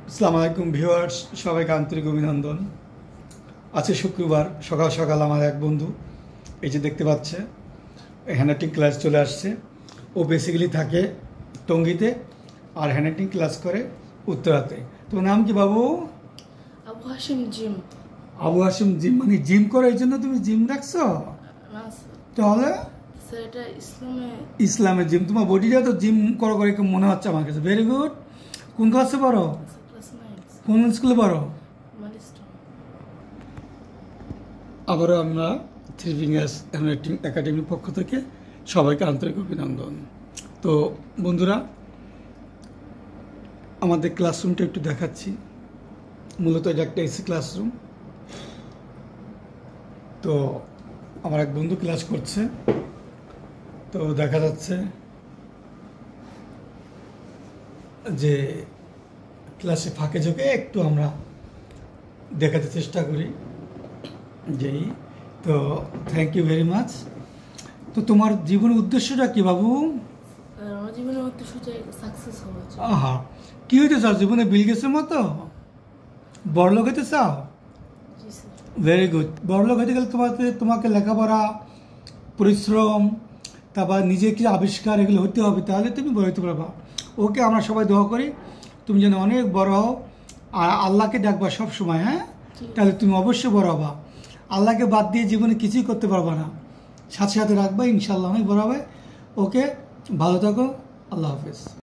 আসসালামু আলাইকুম ভিউয়ার্স, সবাইকে আন্তরিক অভিনন্দন। আজকে শুক্রবার সকাল সকাল আমার এক বন্ধু এই যে দেখতে পাচ্ছে হ্যান্ডরাইটিং ক্লাস চলে আসছে। ও বেসিক্যালি থাকে টঙ্গীতে আর হ্যান্ডরাইটিং ক্লাস করে উত্তরাতে। তোর নাম কি বাবু? আবু হাশিম জিম। আবু হাশিম জিম মানে জিম করে, এই জন্য তুমি জিম রাখছো? তাহলে এটা ইসলামের জিম। তোমার বডিটা তো জিম করো করে মনে হচ্ছে আমার কাছে। Very good. কোন ক্লাসে পড়ো? কোন স্কুলে পড়ো? আবারও আমরা থ্রি ফিঙ্গার্স হ্যান্ডরাইটিং একাডেমির পক্ষ থেকে সবাইকে আন্তরিক অভিনন্দন। তো বন্ধুরা, আমাদের ক্লাসরুমটা একটু দেখাচ্ছি। মূলত এটা একটা এসি ক্লাসরুম। তো আমার এক বন্ধু ক্লাস করছে, তো দেখা যাচ্ছে যে ক্লাসে ফাঁকে ঝোঁকে একটু আমরা দেখাতে চেষ্টা করি যেই। তো থ্যাংক ইউ ভেরি মাচ। তো তোমার জীবনের উদ্দেশ্যটা কি বাবু? আমার জীবনের উদ্দেশ্য সাকসেস হওয়া। আহা, কি হইতে চাও জীবনে? বিল গেটসের মতো বড়লোক হইতে চাও? Very good. বড়লোক হইতে গেলে তোমাকে লেখাপড়া, পরিশ্রম, তারপর নিজের কিছু আবিষ্কার এগুলো হতে হবে, তাহলে তুমি বড় হইতে পারবা। ওকে, আমরা সবাই দোয়া করি তুমি যেন অনেক বড় হও, আর আল্লাহকে ডাকবা সব সময়। হ্যাঁ, তাহলে তুমি অবশ্যই বড় হবা। আল্লাহকে বাদ দিয়ে জীবনে কিছুই করতে পারবা না। সাথে সাথে রাখবা, ইনশাল্লাহ অনেক বড় হবে। ওকে, ভালো থাকো। আল্লাহ হাফেজ।